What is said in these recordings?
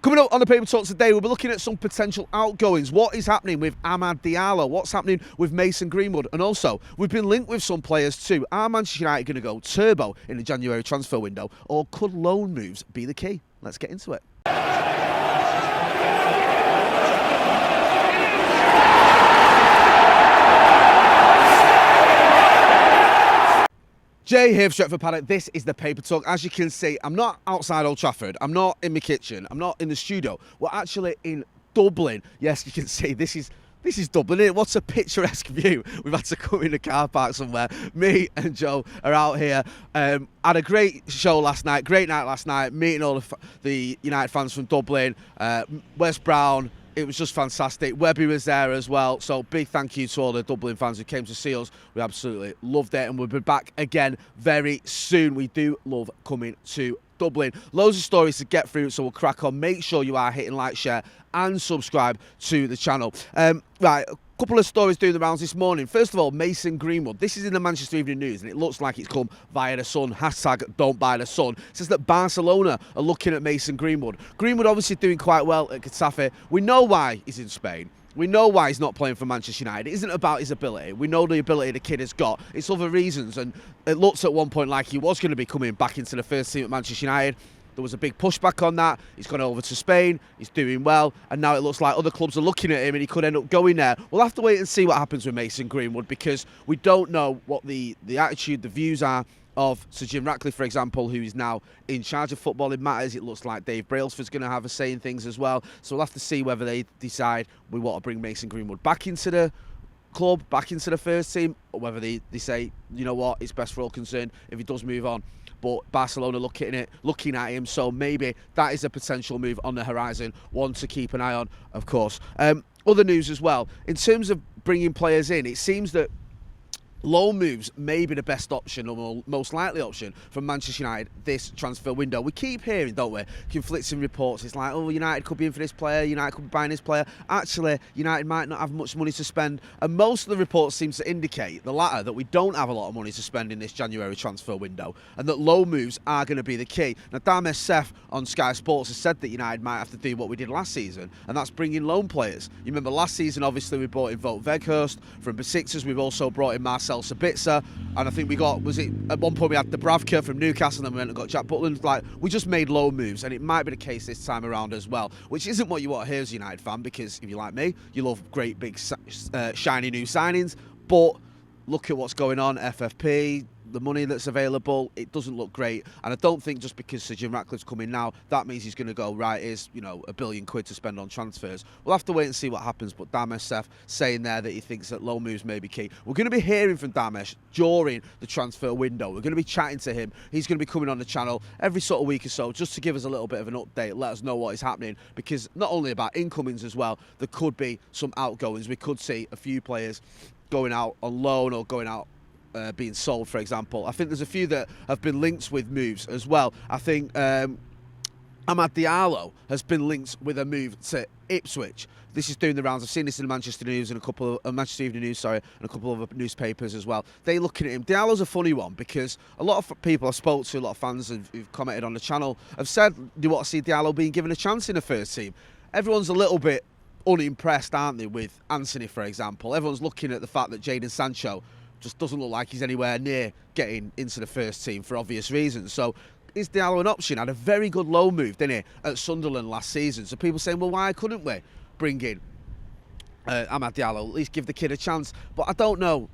Coming up on the Paper Talk today, we'll be looking at some potential outgoings. What is happening with Amad Diallo? What's happening with Mason Greenwood? And also, we've been linked with some players too. Are Manchester United going to go turbo in the January transfer window, or could loan moves be the key? Let's get into it. Jay here for Stretford Paddock. This is the Paper Talk. As you can see, I'm not outside Old Trafford. I'm not in my kitchen. I'm not in the studio. We're actually in Dublin. Yes, you can see this is Dublin, isn't it? What a picturesque view. We've had to come in a car park somewhere. Me and Joe are out here. Had a great show last night, great night last night, meeting all the United fans from Dublin, Wes Brown. It was just fantastic. Webby was there as well. So big thank you to all the Dublin fans who came to see us. We absolutely loved it, and we'll be back again very soon. We do love coming to Dublin. Loads of stories to get through, so we'll crack on. Make sure you are hitting like, share and subscribe to the channel. Right, a couple of stories doing the rounds this morning. First of all, Mason Greenwood. This is in the Manchester Evening News, and it looks like it's come via the Sun. Hashtag don't buy the Sun. It says that Barcelona are looking at Mason Greenwood. Greenwood obviously doing quite well at Getafe. We know why he's in Spain. We know why he's not playing for Manchester United. It isn't about his ability. We know the ability the kid has got. It's other reasons, and it looks at one point like he was going to be coming back into the first team at Manchester United. There was a big pushback on that. He's gone over to Spain. He's doing well. And now it looks like other clubs are looking at him and he could end up going there. We'll have to wait and see what happens with Mason Greenwood, because we don't know what the attitude, the views are of Sir Jim Ratcliffe, for example, who is now in charge of footballing matters. It looks like Dave Brailsford's going to have a say in things as well. So we'll have to see whether they decide we want to bring Mason Greenwood back into the club, back into the first team, or whether they say, you know what, it's best for all concerned if he does move on. But Barcelona looking at him, so maybe that is a potential move on the horizon, one to keep an eye on, of course. Other news as well, in terms of bringing players in, it seems that loan moves may be the best option, or most likely option, for Manchester United this transfer window. We keep hearing, don't we, conflicting reports. It's like, oh, United could be in for this player, United could be buying this player. Actually, United might not have much money to spend, and most of the reports seem to indicate the latter, that we don't have a lot of money to spend in this January transfer window, and that loan moves are going to be the key. Now, Dames Sef on Sky Sports has said that United might have to do what we did last season, and that's bring in loan players. You remember last season, obviously, we brought in Wout Weghorst from Besiktas. We've also brought in Marcel Sabitzer, and I think we got, at one point we had Dubravka from Newcastle, and then we went and got Jack Butland. Like, we just made loan moves, and it might be the case this time around as well, which isn't what you want to hear as a United fan, because if you're like me, you love great big shiny new signings. But look at what's going on, FFP, the money that's available, it doesn't look great. And I don't think just because Sir Jim Ratcliffe's coming now, that means he's going to go, right, here's, £1 billion to spend on transfers. We'll have to wait and see what happens, but Damesh Sef saying there that he thinks that loan moves may be key. We're going to be hearing from Damesh during the transfer window. We're going to be chatting to him. He's going to be coming on the channel every sort of week or so, just to give us a little bit of an update, let us know what is happening, because not only about incomings as well, there could be some outgoings. We could see a few players going out on loan or going out being sold, for example. I think there's a few that have been linked with moves as well. I think Amad Diallo has been linked with a move to Ipswich. This is doing the rounds. I've seen this in the Manchester News and Manchester Evening News, and a couple of other newspapers as well. They're looking at him. Diallo's a funny one, because a lot of people I've spoke to, a lot of fans who've commented on the channel, have said they want to see Diallo being given a chance in the first team. Everyone's a little bit unimpressed, aren't they, with Anthony, for example. Everyone's looking at the fact that Jadon Sancho just doesn't look like he's anywhere near getting into the first team for obvious reasons. So is Diallo an option? Had a very good loan move, didn't he, at Sunderland last season. So people saying, well, why couldn't we bring in Amad Diallo, at least give the kid a chance? But I don't know.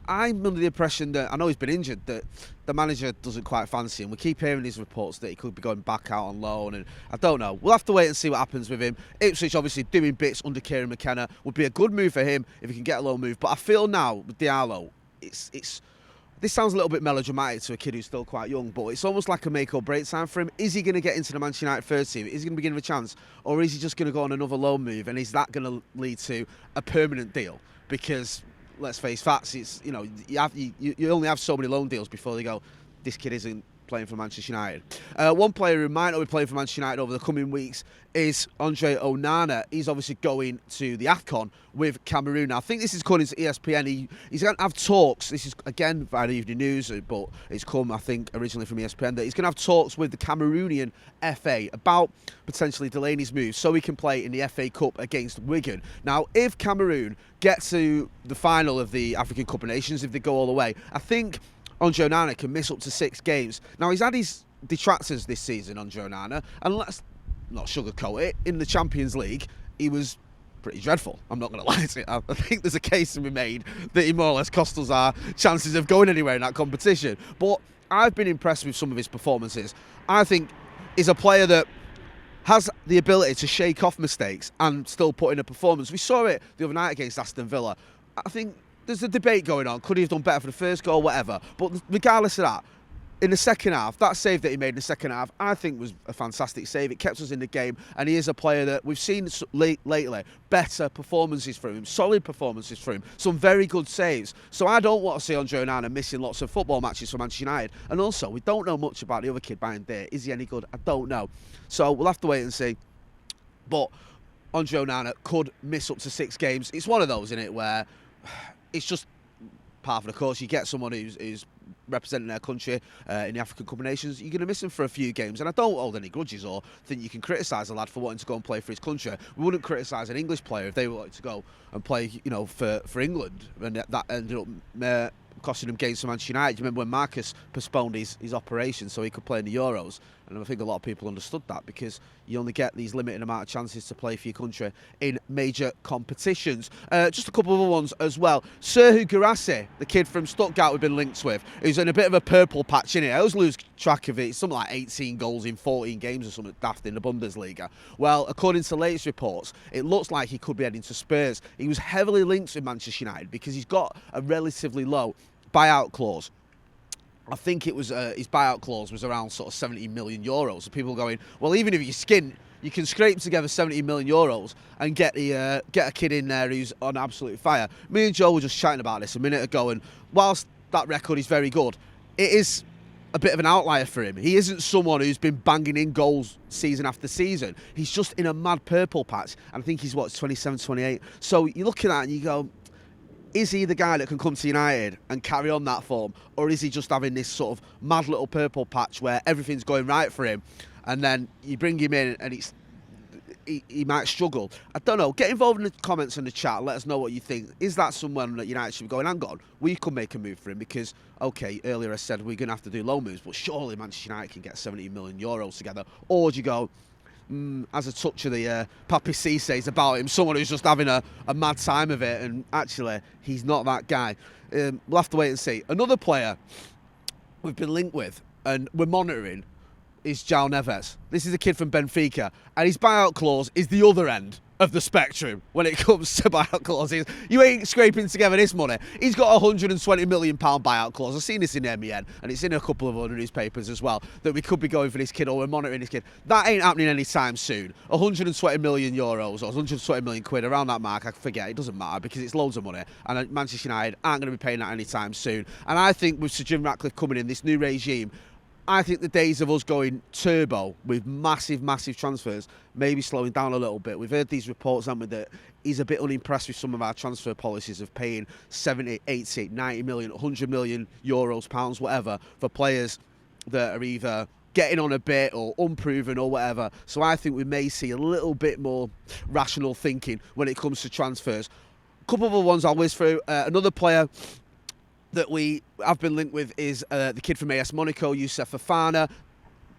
I'm under the impression that, I know he's been injured, that the manager doesn't quite fancy him. We keep hearing these reports that he could be going back out on loan, and I don't know. We'll have to wait and see what happens with him. Ipswich obviously doing bits under Kieran McKenna. Would be a good move for him if he can get a loan move. But I feel now with Diallo, this sounds a little bit melodramatic to a kid who's still quite young, but it's almost like a make or break time for him. Is he going to get into the Manchester United first team? Is he going to be given a chance? Or is he just going to go on another loan move, and is that going to lead to a permanent deal? Because let's face facts, it's, you only have so many loan deals before they go, this kid isn't playing for Manchester United. One player who might not be playing for Manchester United over the coming weeks is Andre Onana. He's obviously going to the AFCON with Cameroon. Now, I think this is according to ESPN. He's going to have talks. This is, again, via the Evening News, but it's come, I think, originally from ESPN, that he's going to have talks with the Cameroonian FA about potentially delaying his move so he can play in the FA Cup against Wigan. Now, if Cameroon get to the final of the African Cup of Nations, if they go all the way, I think Andre Onana can miss up to 6 games. Now, he's had his detractors this season, Andre Onana, and let's not sugarcoat it. In the Champions League, he was pretty dreadful. I'm not going to lie to you. I think there's a case to be made that he more or less cost us our chances of going anywhere in that competition. But I've been impressed with some of his performances. I think he's a player that has the ability to shake off mistakes and still put in a performance. We saw it the other night against Aston Villa. I think there's a debate going on. Could he have done better for the first goal, whatever? But regardless of that, in the second half, that save that he made in the second half, I think was a fantastic save. It kept us in the game, and he is a player that we've seen lately better performances from him, solid performances from him, some very good saves. So I don't want to see Andre Onana missing lots of football matches for Manchester United. And also, we don't know much about the other kid behind there. Is he any good? I don't know. So we'll have to wait and see. But Andre Onana could miss up to 6 games. It's one of those, isn't it, where it's just part of the course. You get someone who's representing their country in the African Cup of Nations, you're going to miss him for a few games. And I don't hold any grudges or think you can criticise a lad for wanting to go and play for his country. We wouldn't criticise an English player if they wanted to go and play, for England, and that ended up costing him games for Manchester United. You remember when Marcus postponed his operation so he could play in the Euros? And I think a lot of people understood that, because you only get these limited amount of chances to play for your country in major competitions. Just a couple of other ones as well. Serhu Guirassy, the kid from Stuttgart we've been linked with, who's in a bit of a purple patch in it. I always lose track of it. It's something like 18 goals in 14 games or something daft in the Bundesliga. Well, according to the latest reports, it looks like he could be heading to Spurs. He was heavily linked with Manchester United because he's got a relatively low buyout clause. I think it was his buyout clause was around sort of 70 million euros. So people are going, well, even if you skint, you can scrape together 70 million euros and get a kid in there who's on absolute fire. Me and Joe were just chatting about this a minute ago, and whilst that record is very good, it is a bit of an outlier for him. He isn't someone who's been banging in goals season after season. He's just in a mad purple patch, and I think he's 27, 28. So you look at that and you go, is he the guy that can come to United and carry on that form? Or is he just having this sort of mad little purple patch where everything's going right for him, and then you bring him in and he might struggle? I don't know. Get involved in the comments and the chat. Let us know what you think. Is that someone that United should be going, hang on, we could make a move for him? Because, okay, earlier I said we're going to have to do loan moves, but surely Manchester United can get 70 million euros together. Or do you go, as a touch of the Papi Cisse's about him, someone who's just having a mad time of it, and actually he's not that guy? We'll have to wait and see. Another player we've been linked with and we're monitoring is Diallo Neves. This is a kid from Benfica, and his buyout clause is the other end of the spectrum when it comes to buyout clauses. You ain't scraping together this money. He's got a £120 million buyout clause. I've seen this in MEN, and it's in a couple of other newspapers as well, that we could be going for this kid, or we're monitoring this kid. That ain't happening anytime soon. 120 million euros or 120 million quid, around that mark, I forget, it doesn't matter, because it's loads of money, and Manchester United aren't going to be paying that anytime soon. And I think with Sir Jim Ratcliffe coming in, this new regime, I think the days of us going turbo with massive, massive transfers maybe slowing down a little bit. We've heard these reports, haven't we, that he's a bit unimpressed with some of our transfer policies of paying 70, 80, 90 million, 100 million euros, pounds, whatever, for players that are either getting on a bit or unproven or whatever. So I think we may see a little bit more rational thinking when it comes to transfers. A couple of other ones I'll whiz through. Another player that we have been linked with is the kid from AS Monaco, Youssef Fofana.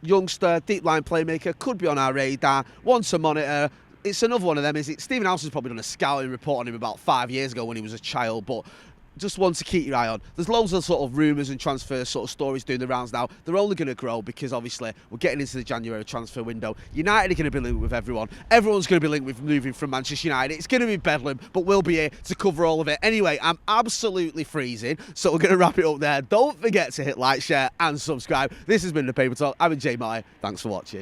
Youngster, deep line playmaker, could be on our radar. One to monitor. It's another one of them. Stephen House has probably done a scouting report on him about 5 years ago when he was a child, but just one to keep your eye on. There's loads of sort of rumours and transfer sort of stories doing the rounds now. They're only going to grow because obviously we're getting into the January transfer window. United are going to be linked with everyone. Everyone's going to be linked with moving from Manchester United. It's going to be bedlam, but we'll be here to cover all of it. Anyway, I'm absolutely freezing, so we're going to wrap it up there. Don't forget to hit like, share and subscribe. This has been The Paper Talk. I've been Jay Motty. Thanks for watching.